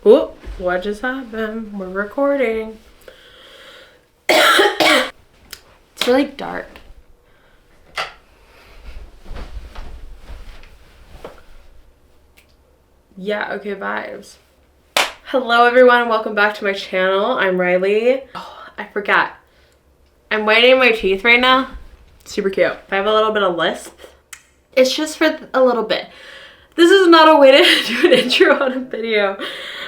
Whoop, what just happened? We're recording. It's really dark. Yeah, okay, vibes. Hello everyone, welcome back to my channel. I'm Riley. Oh, I forgot. I'm whitening my teeth right now. Super cute. I have a little bit of lisp. It's just for a little bit. This is not a way to do an intro on a video.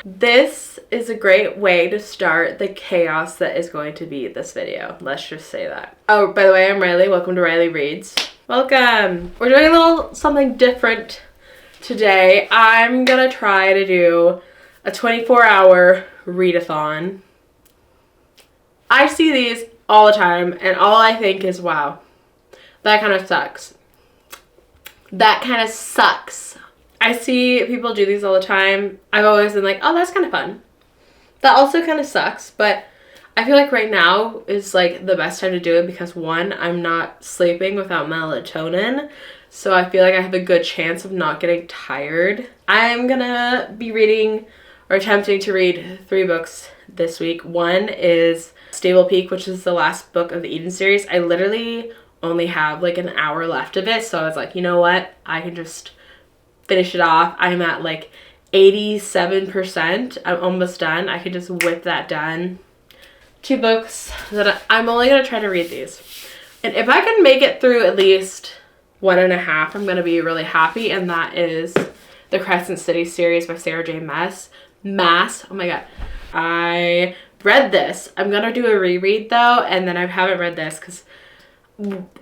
This is a great way to start the chaos that is going to be this video. Let's just say that. Oh, by the way, I'm Riley. Welcome to Riley Reads. Welcome. We're doing a little something different today. I'm gonna try to do a 24-hour readathon. I see these all the time and all I think is, wow, that kind of sucks. That kind of sucks. I see people do these all the time. I've always been like, oh, that's kind of fun. That also kind of sucks, but I feel like right now is like the best time to do it because one, I'm not sleeping without melatonin, so I feel like I have a good chance of not getting tired. I'm gonna be reading or attempting to read 3 books this week. One is Stable Peak, which is the last book of the Eden series. I literally only have like an hour left of it, so I was like, you know what? I can just finish it off. I'm at like 87%. I'm almost done. I could just whip that done. 2 books that I'm only gonna try to read these. And if I can make it through at least 1.5, I'm gonna be really happy, and that is the Crescent City series by Sarah J. Maas. Oh my god. I read this. I'm gonna do a reread though, and then I haven't read this because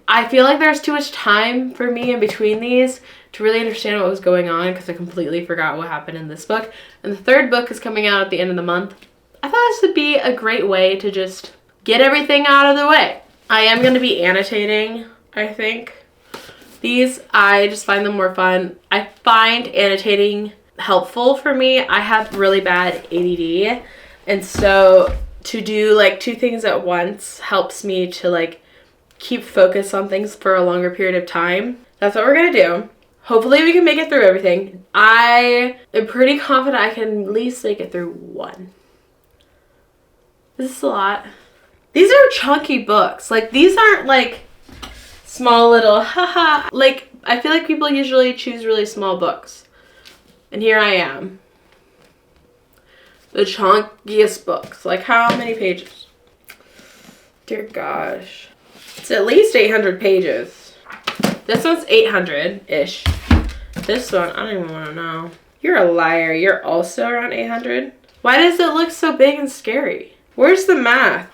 I feel like there's too much time for me in between these to really understand what was going on because I completely forgot what happened in this book. And the 3rd book is coming out at the end of the month. I thought this would be a great way to just get everything out of the way. I am going to be annotating, I think. These, I just find them more fun. I find annotating helpful for me. I have really bad ADD, and so to do like 2 things at once helps me to like keep focus on things for a longer period of time. That's what we're gonna do. Hopefully we can make it through everything. I am pretty confident I can at least make it through 1. This is a lot. These are chunky books. Like, these aren't like small little haha. Like, I feel like people usually choose really small books. And here I am. The chunkiest books. Like, how many pages? Dear gosh. It's at least 800 pages. This one's 800-ish. This one, I don't even want to know. You're a liar. You're also around 800? Why does it look so big and scary? Where's the math?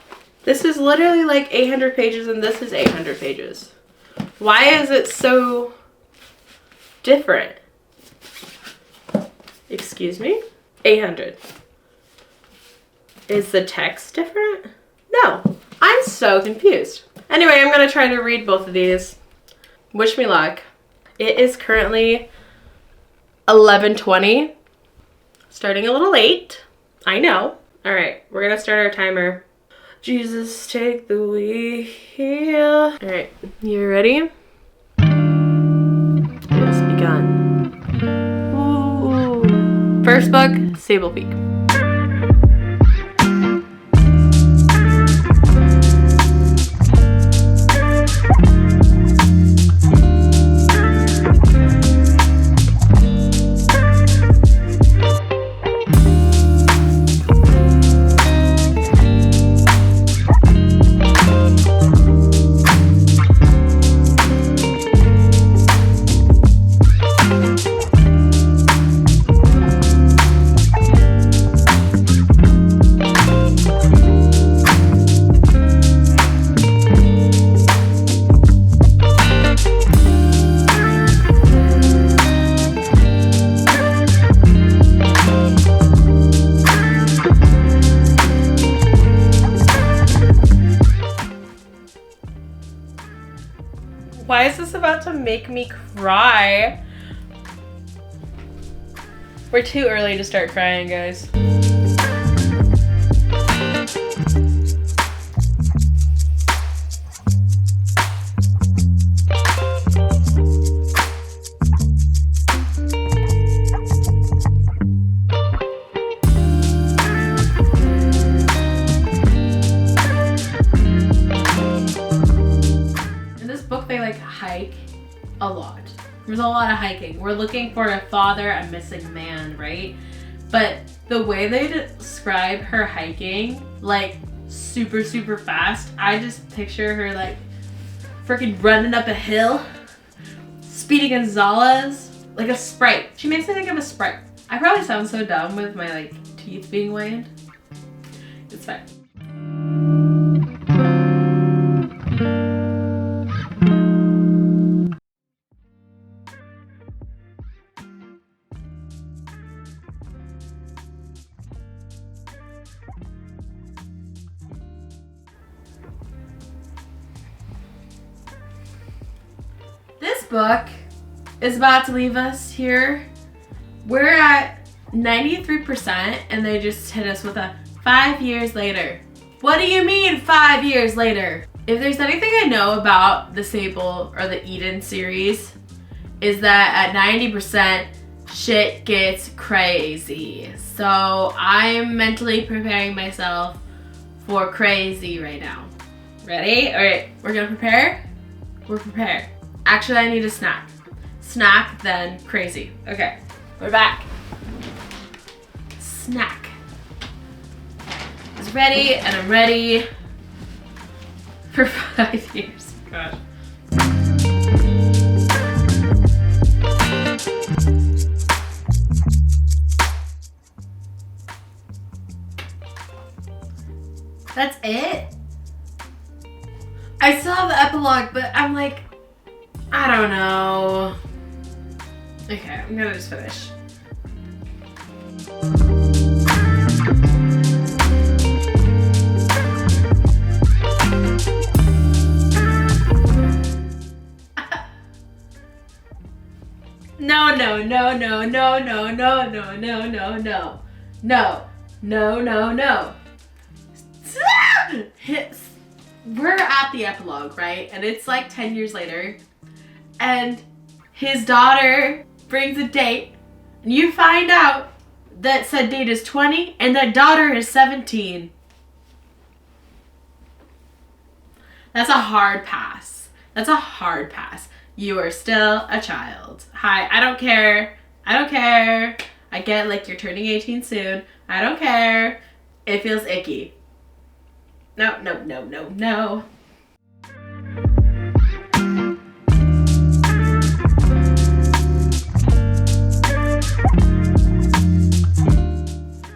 This is literally like 800 pages and this is 800 pages. Why is it so different? Excuse me? 800. Is the text different? No. I'm so confused. Anyway, I'm going to try to read both of these. Wish me luck. It is currently 11:20. Starting a little late. I know. All right, we're going to start our timer. Jesus, take the wheel. All right, you ready? It has begun. Ooh. First book, Stable Peak. Why is this about to make me cry? We're too early to start crying, guys. a lot. There's a lot of hiking. We're looking for a father, a missing man, right? But the way they describe her hiking, like super, super fast, I just picture her like freaking running up a hill, Speedy Gonzalez, like a Sprite. She makes me think of a Sprite. I probably sound so dumb with my like teeth being whitened. It's fine. This book is about to leave us here. We're at 93% and they just hit us with a 5 years later. What do you mean 5 years later? If there's anything I know about the Sable or the Eden series, is that at 90% shit gets crazy. So I'm mentally preparing myself for crazy right now. Ready? All right, we're gonna prepare. We're prepared. Actually, I need a snack. Snack, then crazy. Okay, we're back. Snack. It's ready, and I'm ready for 5 years. Gosh. That's it? I still have the epilogue, but I'm like, I don't know. Okay, I'm gonna just finish. No, no, no, no, no, no, no, no, no, no, no. No, no, no, no. We're at the epilogue, right? And it's like 10 years later. And his daughter brings a date. And you find out that said date is 20 and that daughter is 17. That's a hard pass. That's a hard pass. You are still a child. Hi, I don't care. I don't care. I get like you're turning 18 soon. I don't care. It feels icky. No, no, no, no, no.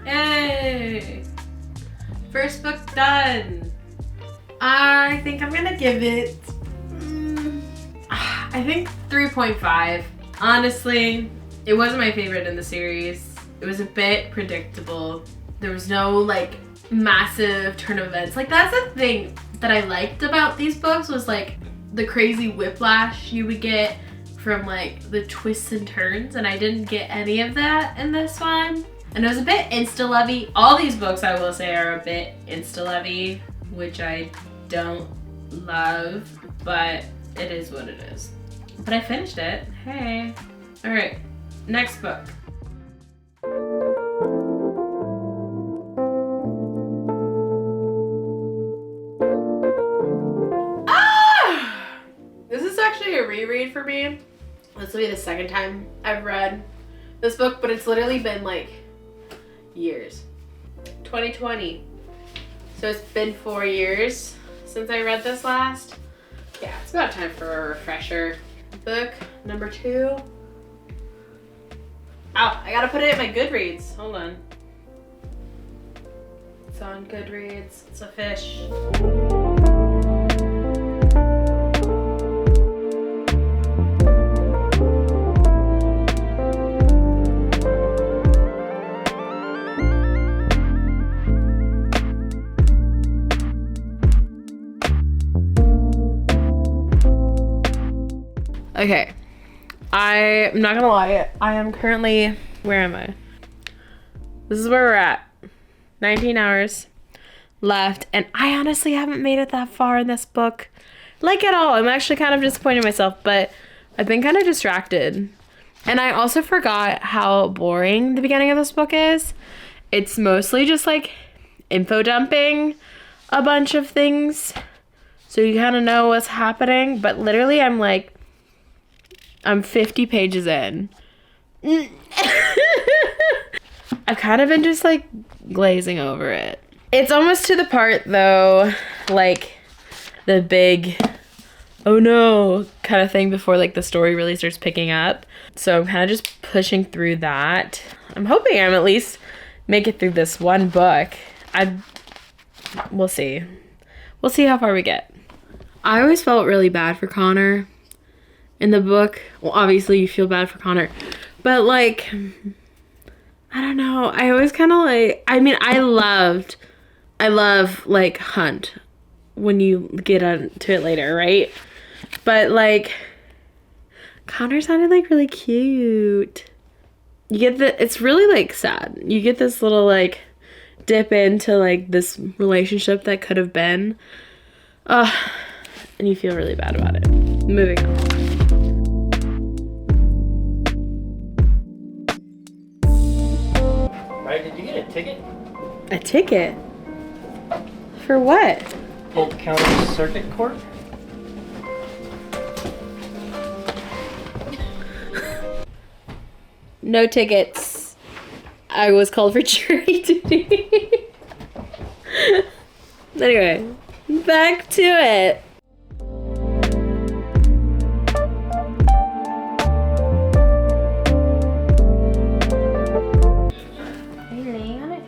Yay! First book done. I think I'm gonna give it, I think 3.5. Honestly, it wasn't my favorite in the series. It was a bit predictable. There was no like massive turn of events. Like that's the thing that I liked about these books was like the crazy whiplash you would get from like the twists and turns, and I didn't get any of that in this one. And it was a bit insta-lovey. All these books I will say are a bit insta-lovey, which I don't love, but it is what it is. But I finished it. Hey. All right, next book. This is actually a reread for me. This will be the second time I've read this book, but it's literally been like years. 2020. So it's been 4 years since I read this last. Yeah, it's about time for a refresher. Book number 2. Oh, I gotta put it in my Goodreads. Hold on. It's on Goodreads. It's a fish. Okay, I'm not gonna lie, I am currently, where am I? This is where we're at. 19 hours left, and I honestly haven't made it that far in this book, like at all. I'm actually kind of disappointed in myself, but I've been kind of distracted. And I also forgot how boring the beginning of this book is. It's mostly just like info dumping a bunch of things, so you kind of know what's happening, but literally I'm like I'm 50 pages in. I've kind of been just like glazing over it. It's almost to the part though, like the big, oh no, kind of thing before like the story really starts picking up. So I'm kind of just pushing through that. I'm hoping I'm at least make it through this one book. We'll see. We'll see how far we get. I always felt really bad for Connor in the book. Well, obviously you feel bad for Connor, but like, I don't know. I always kind of like, I mean, I love like Hunt when you get onto it later, right? But like, Connor sounded like really cute. You get it's really like sad. You get this little like dip into like this relationship that could have been. And you feel really bad about it. Moving on. Right, did you get a ticket? A ticket? For what? Polk County Circuit Court? No tickets. I was called for jury duty. Anyway, back to it. Are you laying on it?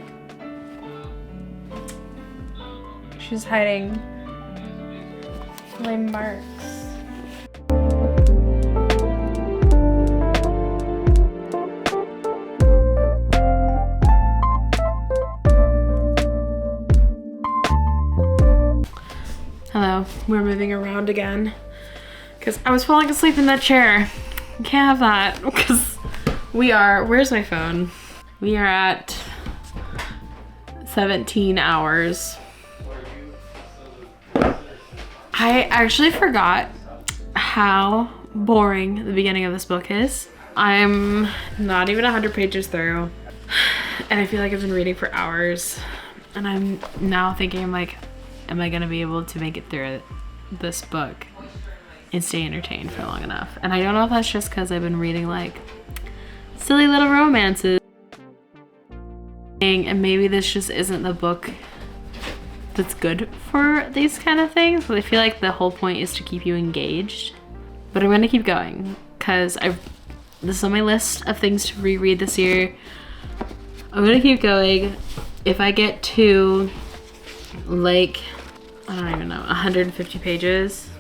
She's hiding my marks. Hello, we're moving around again because I was falling asleep in that chair. Can't have that because where's my phone? We are at 17 hours. I actually forgot how boring the beginning of this book is. I'm not even 100 pages through and I feel like I've been reading for hours and I'm now thinking, I'm like, am I gonna be able to make it through this book and stay entertained for long enough? And I don't know if that's just because I've been reading like silly little romances and maybe this just isn't the book that's good for these kind of things. But I feel like the whole point is to keep you engaged. But I'm gonna keep going because this is on my list of things to reread this year. I'm gonna keep going. If I get to like, I don't even know, 150 pages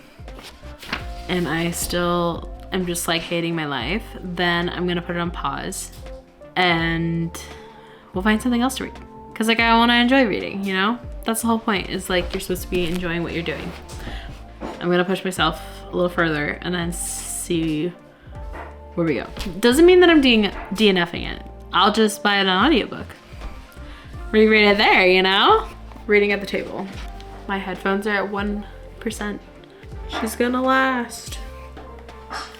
and I still am just like hating my life, then I'm gonna put it on pause and we'll find something else to read. Cause like I wanna enjoy reading, you know? That's the whole point, is like you're supposed to be enjoying what you're doing. I'm gonna push myself a little further and then see where we go. Doesn't mean that I'm DNFing it. I'll just buy an audiobook. Reread it there, you know? Reading at the table. My headphones are at 1%. She's gonna last.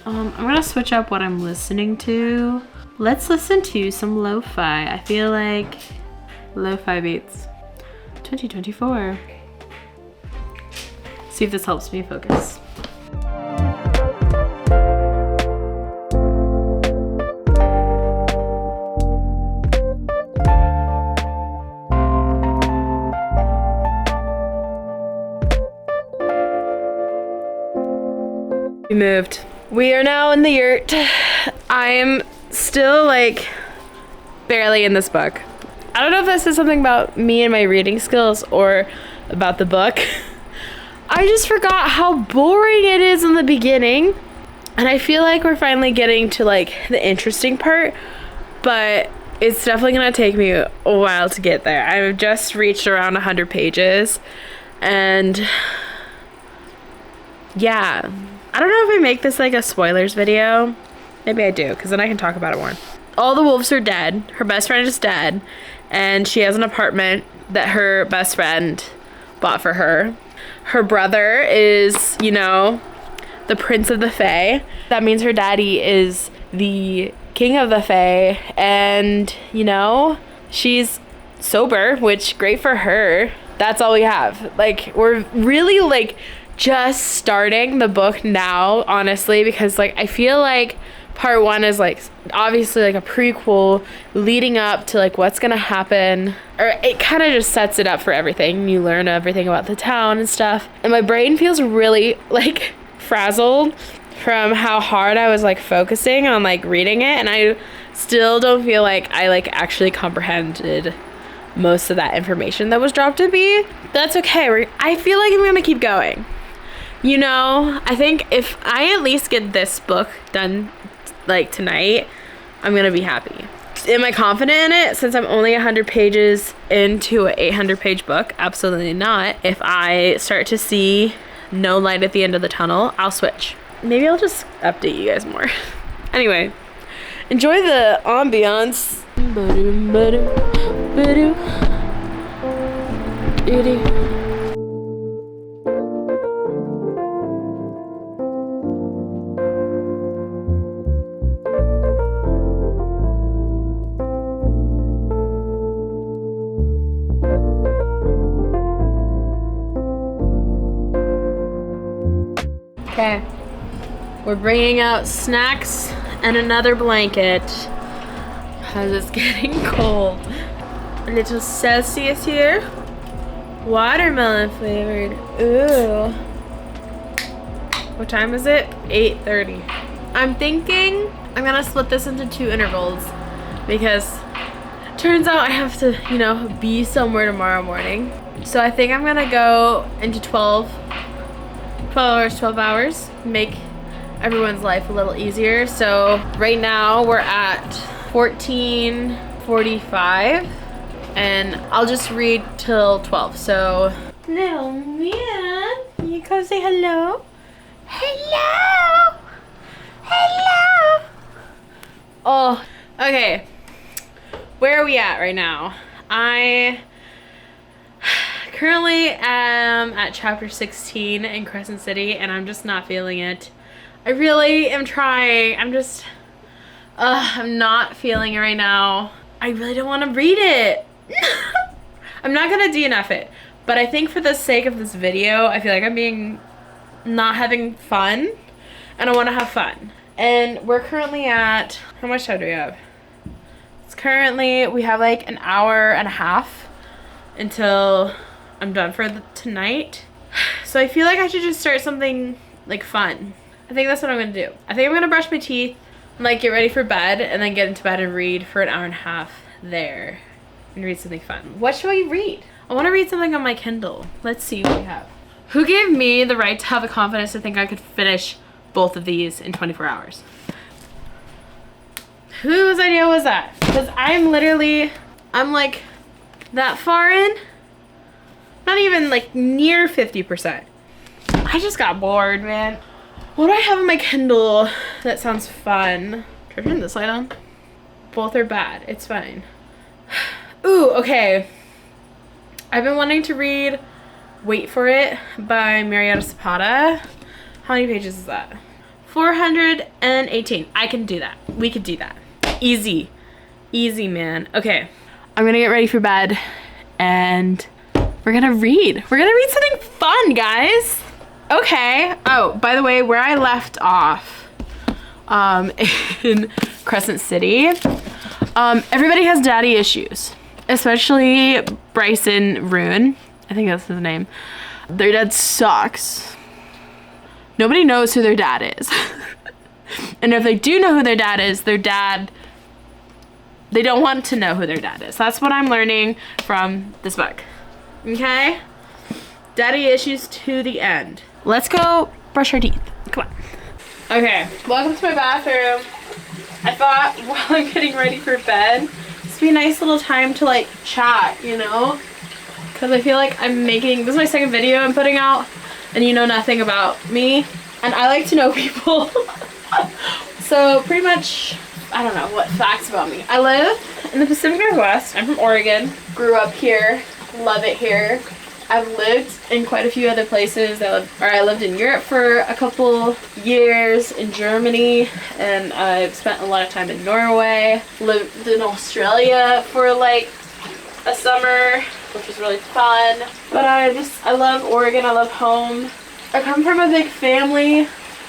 I'm gonna switch up what I'm listening to. Let's listen to some lo-fi. I feel like lo-fi beats. 2024. See if this helps me focus. We moved. We are now in the yurt. I am still like barely in this book. I don't know if this is something about me and my reading skills or about the book. I just forgot how boring it is in the beginning. And I feel like we're finally getting to like the interesting part, but it's definitely gonna take me a while to get there. I've just reached around 100 pages and yeah. I don't know if I make this like a spoilers video. Maybe I do, because then I can talk about it more. All the wolves are dead. Her best friend is dead. And she has an apartment that her best friend bought for her. Her brother is, you know, the prince of the Fae. That means her daddy is the king of the Fae. And, you know, she's sober, which great for her. That's all we have. Like, we're really like just starting the book now, honestly, because like I feel like part 1 is like obviously like a prequel leading up to like what's gonna happen, or it kind of just sets it up for everything. You learn everything about the town and stuff, and my brain feels really like frazzled from how hard I was like focusing on like reading it, and I still don't feel like I like actually comprehended most of that information that was dropped to me. But that's okay. I feel like I'm gonna keep going. You know, I think if I at least get this book done like tonight, I'm gonna be happy. Am I confident in it since I'm only 100 pages into an 800 page book? Absolutely not. If I start to see no light at the end of the tunnel, I'll switch. Maybe I'll just update you guys more. Anyway, enjoy the ambiance. Okay, we're bringing out snacks and another blanket because it's getting cold. A little Celsius here, watermelon flavored. Ooh. What time is it? 8:30. I'm thinking I'm gonna split this into 2 intervals because turns out I have to, you know, be somewhere tomorrow morning. So I think I'm gonna go into 12 hours, make everyone's life a little easier. So right now we're at 14:45 and I'll just read till 12. So little man, you go say hello. Hello. Hello. Oh, okay. Where are we at right now? I currently am at chapter 16 in Crescent City and I'm just not feeling it. I really am trying. I'm not feeling it right now. I really don't want to read it. I'm not gonna DNF it, but I think for the sake of this video, I feel like I'm not having fun and I want to have fun. And we're currently at, how much time do we have? It's currently, we have like an hour and a half until I'm done for tonight. So I feel like I should just start something like fun. I think that's what I'm gonna do. I think I'm gonna brush my teeth and like get ready for bed and then get into bed and read for an hour and a half there and read something fun. What should I read? I want to read something on my Kindle. Let's see what we have. Who gave me the right to have the confidence to think I could finish both of these in 24 hours? Whose idea was that? Because I'm like that far in. Not even like near 50%. I just got bored, man. What do I have on my Kindle that sounds fun? Should I turn this light on? Both are bad. It's fine. Ooh, okay. I've been wanting to read Wait for It by Marietta Zapata. How many pages is that? 418. I can do that. We could do that. Easy. Easy, man. Okay. I'm gonna get ready for bed and we're gonna read. We're gonna read something fun, guys. Okay. Oh, by the way, where I left off in Crescent City, everybody has daddy issues, especially Bryson Rune. I think that's his name. Their dad sucks. Nobody knows who their dad is. And if they do know who their dad is, they don't want to know who their dad is. That's what I'm learning from this book. Okay? Daddy issues to the end. Let's go brush our teeth. Come on. Okay, welcome to my bathroom. I thought while I'm getting ready for bed, this would be a nice little time to like chat, you know? Because I feel like this is my second video I'm putting out and you know nothing about me. And I like to know people. So pretty much, I don't know what facts about me. I live in the Pacific Northwest. I'm from Oregon. Grew up here. Love it here. I've lived in quite a few other places. I lived in Europe for a couple years, in Germany, and I've spent a lot of time in Norway. Lived in Australia for like a summer, which was really fun. But I love Oregon. I love home. I come from a big family.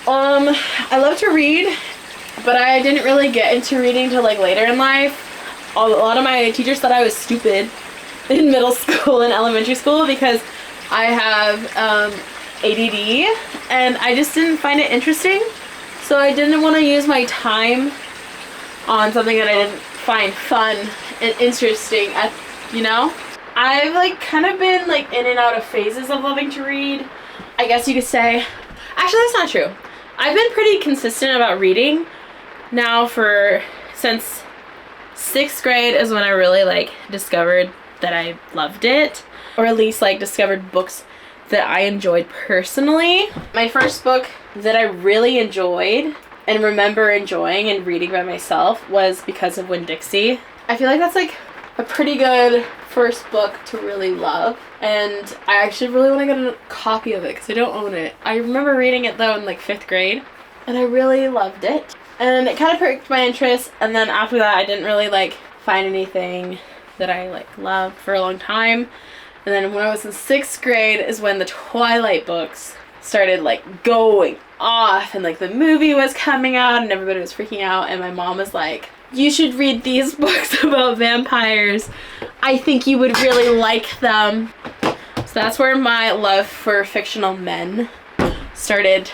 I love to read, but I didn't really get into reading till like later in life. A lot of my teachers thought I was stupid in middle school and elementary school because I have ADD, and I just didn't find it interesting. So I didn't want to use my time on something that I didn't find fun and interesting you know? I've like kind of been like in and out of phases of loving to read, I guess you could say. Actually, that's not true. I've been pretty consistent about reading now since 6th grade is when I really like discovered that I loved it, or at least like discovered books that I enjoyed personally. My first book that I really enjoyed and remember enjoying and reading by myself was Because of Winn-Dixie. I feel like that's like a pretty good first book to really love, and I actually really want to get a copy of it because I don't own it. I remember reading it though in like 5th grade, and I really loved it, and it kind of perked my interest. And then after that I didn't really like find anything that I like loved for a long time. And then when I was in 6th grade is when the Twilight books started like going off, and like the movie was coming out and everybody was freaking out, and my mom was like, you should read these books about vampires. I think you would really like them. So that's where my love for fictional men started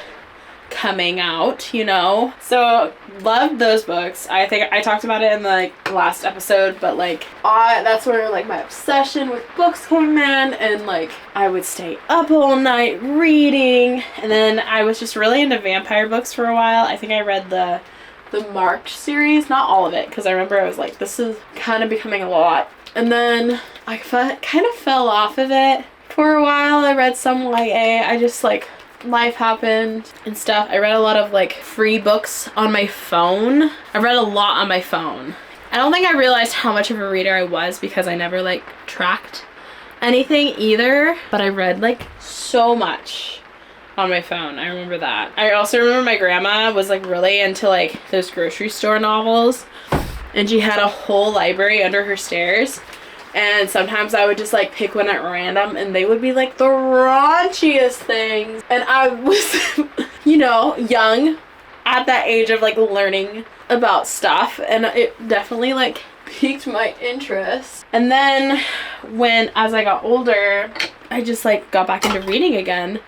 coming out, you know? So loved those books. I think I talked about it in the like last episode, but like that's where like my obsession with books came in, and like I would stay up all night reading. And then I was just really into vampire books for a while. I think I read the Marked series, not all of it, because I remember I was like, this is kind of becoming a lot. And then I kind of fell off of it for a while. I read some YA. I just like, life happened and stuff. I read a lot of like free books on my phone. I read a lot on my phone. I don't think I realized how much of a reader I was because I never like tracked anything either, but I read like so much on my phone. I remember that. I also remember my grandma was like really into like those grocery store novels, and she had a whole library under her stairs, and sometimes I would just like pick one at random, and they would be like the raunchiest things, and I was you know, young at that age of like learning about stuff, and it definitely like piqued my interest. And then as I got older, I just like got back into reading again.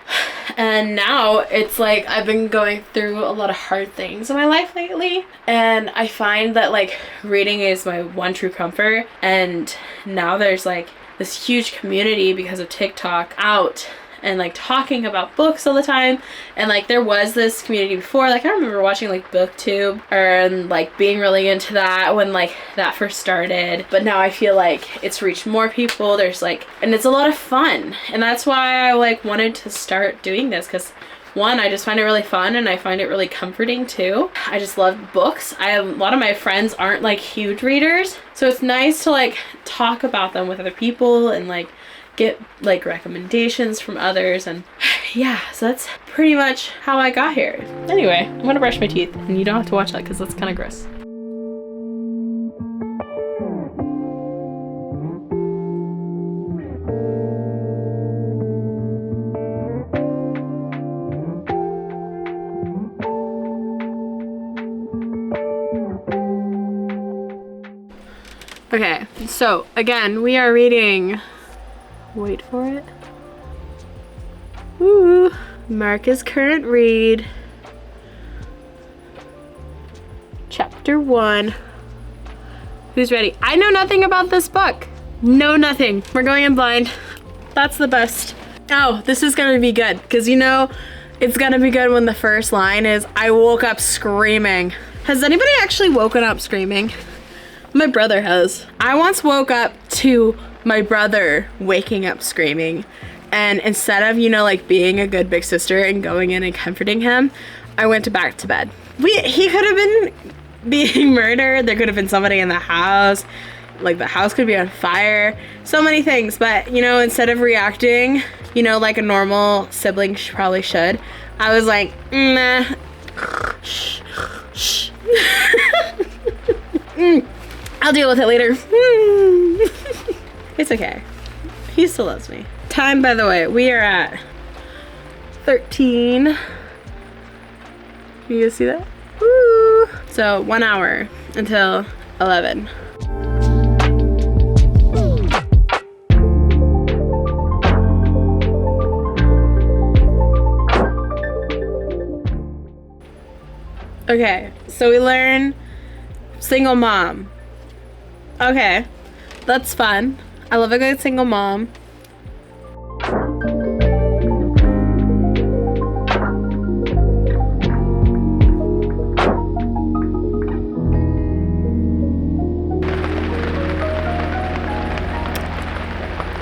And now it's like I've been going through a lot of hard things in my life lately, and I find that like reading is my one true comfort. And now there's like this huge community because of TikTok out and like talking about books all the time. And like there was this community before, like I remember watching like BookTube and like being really into that when like that first started, but now I feel like it's reached more people. There's like, and it's a lot of fun, and that's why I like wanted to start doing this, because one, I just find it really fun, and I find it really comforting too. I just love books. A lot of my friends aren't like huge readers, so it's nice to like talk about them with other people and like get like recommendations from others. And yeah, so that's pretty much how I got here. Anyway, I'm gonna brush my teeth, and you don't have to watch that because that's kind of gross. Okay, so again, we are reading, wait for it. Woo! Marcus current read. Chapter 1. Who's ready? I know nothing about this book. Know nothing. We're going in blind. That's the best. Oh, this is gonna be good, because you know it's gonna be good when the first line is, I woke up screaming. Has anybody actually woken up screaming? My brother has. I once woke up to my brother waking up screaming, and instead of, you know, like being a good big sister and going in and comforting him, I went back to bed. He could have been being murdered. There could have been somebody in the house. Like the house could be on fire. So many things. But, you know, instead of reacting, you know, like a normal sibling probably should, I was like, nah. Shh. Shh. I'll deal with it later. It's okay. He still loves me. Time, by the way, we are at 8:13. You guys see that? Woo! So 1 hour until 11. Okay, so we learn single mom. Okay, that's fun. I love a good single mom.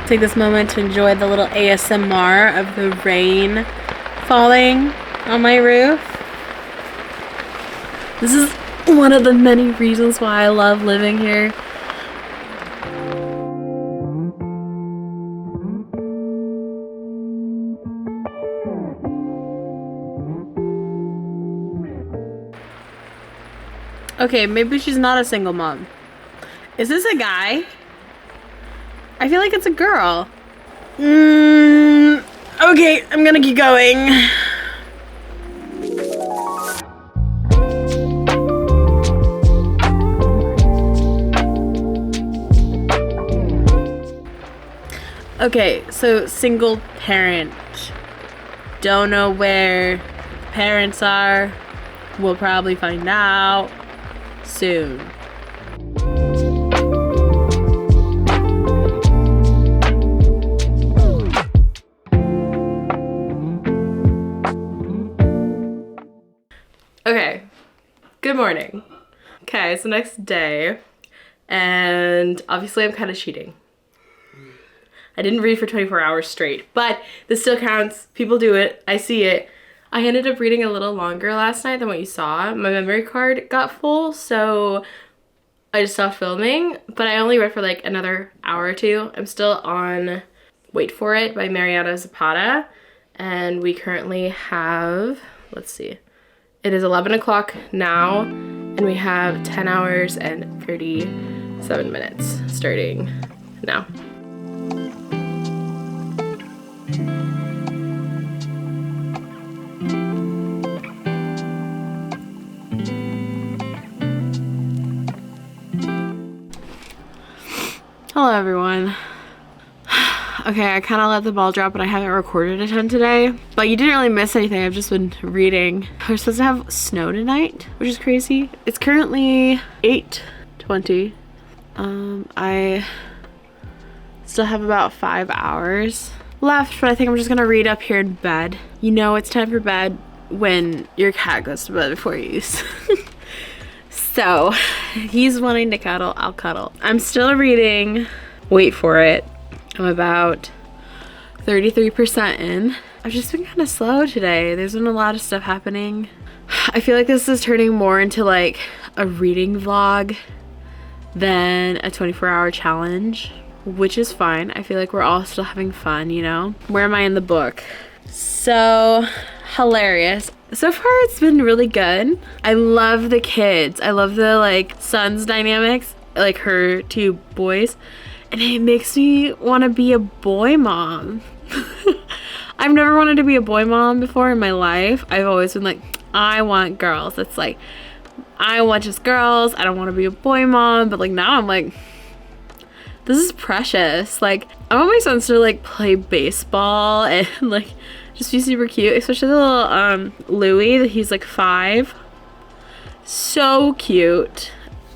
Take this moment to enjoy the little ASMR of the rain falling on my roof. This is one of the many reasons why I love living here. Okay, maybe she's not a single mom. Is this a guy? I feel like it's a girl. Okay, I'm gonna keep going. Okay, so single parent. Don't know where parents are. We'll probably find out soon. Okay, good morning. Okay, it's the next day, and obviously I'm kind of cheating. I didn't read for 24 hours straight, but this still counts. People do it. I see it. I ended up reading a little longer last night than what you saw. My memory card got full, so I just stopped filming, but I only read for like another hour or two. I'm still on Wait For It by Mariana Zapata, and we currently have, let's see, it is 11 o'clock now, and we have 10 hours and 37 minutes starting now. Hello everyone. Okay, I kind of let the ball drop, but I haven't recorded a ton today. But you didn't really miss anything. I've just been reading. We're supposed to have snow tonight, which is crazy. It's currently 8:20. I still have about 5 hours left, but I think I'm just gonna read up here in bed. You know it's time for bed when your cat goes to bed before you. So he's wanting to cuddle, I'll cuddle. I'm still reading Wait For It. I'm about 33% in. I've just been kind of slow today. There's been a lot of stuff happening. I feel like this is turning more into like a reading vlog than a 24-hour challenge, which is fine. I feel like we're all still having fun, you know? Where am I in the book? So hilarious. So far it's been really good. I love the kids. I love the like sons dynamics, like her two boys. And it makes me want to be a boy mom. I've never wanted to be a boy mom before in my life. I've always been like, I want girls. It's like, I want just girls. I don't want to be a boy mom. But like now I'm like, this is precious. Like I want my sons to like play baseball and like just be super cute. Especially the little Louis, he's like 5. So cute.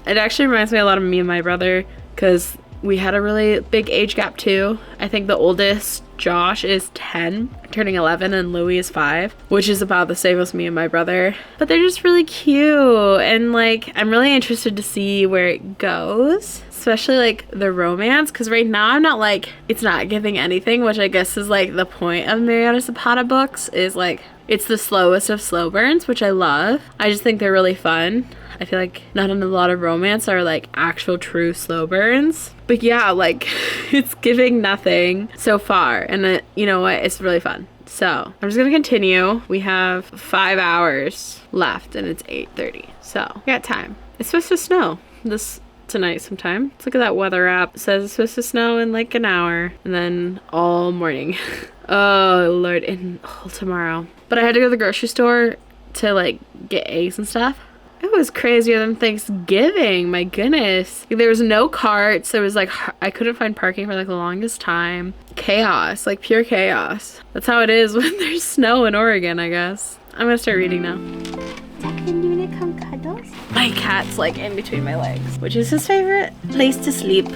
It actually reminds me a lot of me and my brother because we had a really big age gap too. I think the oldest, Josh, is 10, turning 11, and Louis is 5, which is about the same as me and my brother. But they're just really cute, and like I'm really interested to see where it goes, especially like the romance, because right now I'm not like, it's not giving anything, which I guess is like the point of Mariana Zapata books, is like it's the slowest of slow burns, which I love. I just think they're really fun. I feel like not in a lot of romance are like actual true slow burns. But yeah, like it's giving nothing so far. And you know what? It's really fun. So I'm just gonna continue. We have 5 hours left and it's 8:30. So we got time. It's supposed to snow this tonight sometime. Let's look at that weather app. It says it's supposed to snow in like an hour and then all morning. Oh Lord, and tomorrow. But I had to go to the grocery store to like get eggs and stuff. It was crazier than Thanksgiving. My goodness. There was no carts. There was like, I couldn't find parking for like the longest time. Chaos, like pure chaos. That's how it is when there's snow in Oregon, I guess. I'm gonna start reading now. Declan, do you wanna come cuddles? My cat's like in between my legs, which is his favorite place to sleep,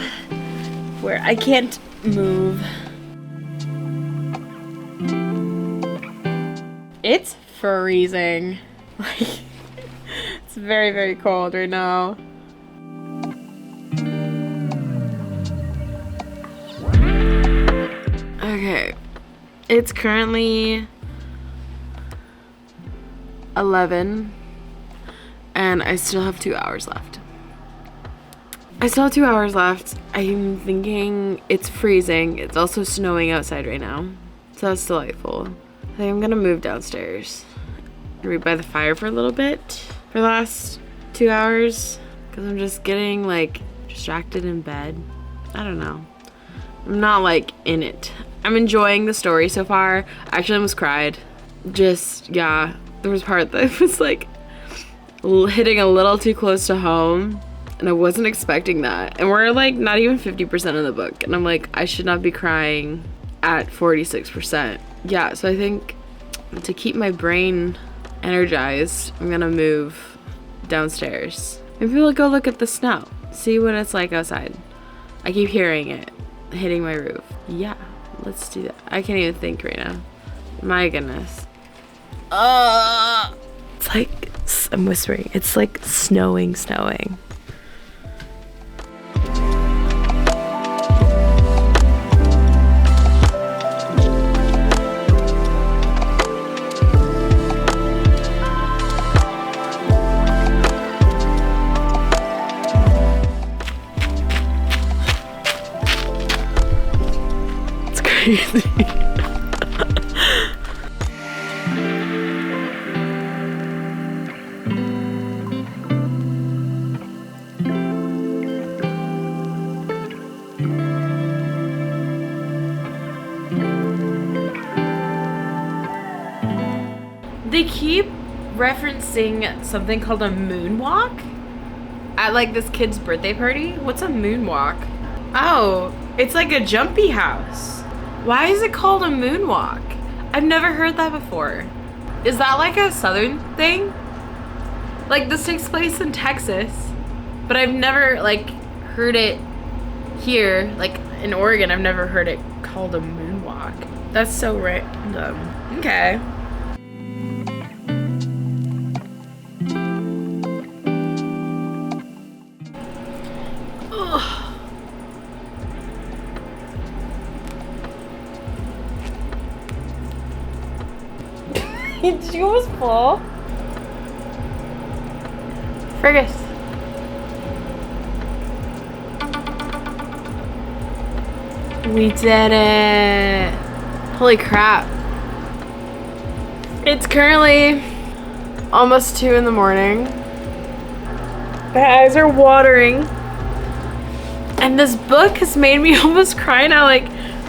where I can't move. It's freezing. Like, it's very, very cold right now. Okay, it's currently 11 and I still have 2 hours left. I'm thinking it's freezing. It's also snowing outside right now, so that's delightful. I think I'm gonna move downstairs, read by the fire for a little bit for the last 2 hours because I'm just getting like distracted in bed. I don't know. I'm not like in it. I'm enjoying the story so far. I actually almost cried. Just, yeah, there was part that was like hitting a little too close to home and I wasn't expecting that. And we're like not even 50% of the book and I'm like, I should not be crying at 46%. Yeah, so I think to keep my brain energized, I'm gonna move downstairs. Maybe we'll go look at the snow, see what it's like outside. I keep hearing it hitting my roof. Yeah, let's do that. I can't even think right now. My goodness. It's like, I'm whispering, it's like snowing. It's crazy. They keep referencing something called a moonwalk at like this kid's birthday party. What's a moonwalk? Oh, it's like a jumpy house. Why is it called a moonwalk? I've never heard that before. Is that like a southern thing? Like this takes place in Texas, but I've never like heard it here, like in Oregon. I've never heard it called a moonwalk. That's so random. Okay. Did you almost fall? Fergus. We did it. Holy crap. It's currently almost 2 in the morning. My eyes are watering. And this book has made me almost cry now like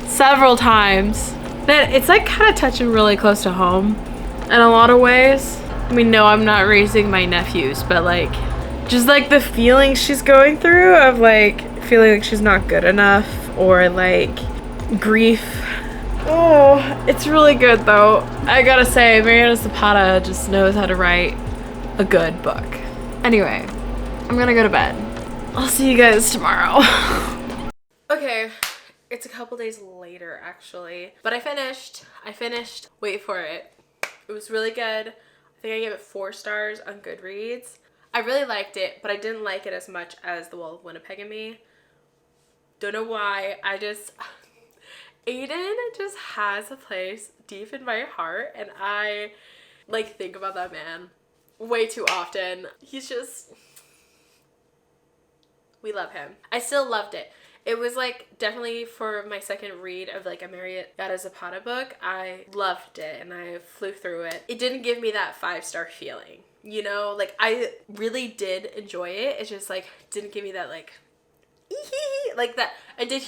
several times. That it's like kind of touching really close to home in a lot of ways. I mean, no, I'm not raising my nephews, but like just like the feeling she's going through of like feeling like she's not good enough or like grief. Oh, it's really good though. I gotta say, Mariana Zapata just knows how to write a good book. Anyway, I'm gonna go to bed. I'll see you guys tomorrow. Okay, it's a couple days later actually, but I finished. Wait for it. It was really good. I think I gave it 4 stars on Goodreads. I really liked it, but I didn't like it as much as The Wall of Winnipeg and Me. Don't know why. Aiden just has a place deep in my heart, and I like think about that man way too often. He's just, we love him. I still loved it. It was like definitely for my second read of like a Mariana Zapata book. I loved it and I flew through it. It didn't give me that 5-star feeling, you know, like I really did enjoy it. It just like didn't give me that like like that. I did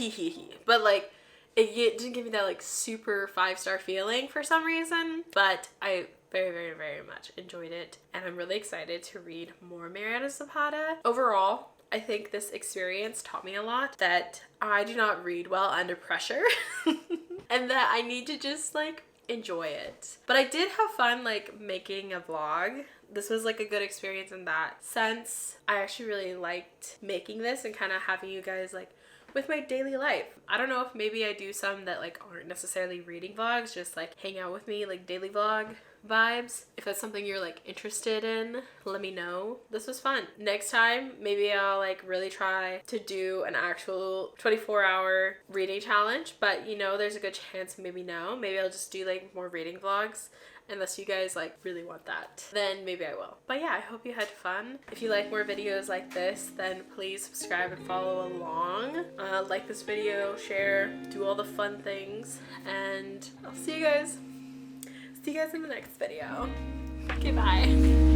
but like it didn't give me that like super 5-star feeling for some reason. But I very, very, very much enjoyed it, and I'm really excited to read more Mariana Zapata. Overall, I think this experience taught me a lot, that I do not read well under pressure and that I need to just like enjoy it. But I did have fun like making a vlog. This was like a good experience in that sense. I actually really liked making this and kind of having you guys like with my daily life. I don't know if maybe I do some that like aren't necessarily reading vlogs, just like hang out with me, like daily vlog vibes. If that's something you're like interested in, let me know. This was fun. Next time, maybe I'll like really try to do an actual 24-hour reading challenge, but you know, there's a good chance maybe no. Maybe I'll just do like more reading vlogs. Unless you guys like really want that, then maybe I will. But yeah, I hope you had fun. If you like more videos like this, then please subscribe and follow along. Like this video, share, do all the fun things, and I'll see you guys in the next video. Okay, bye.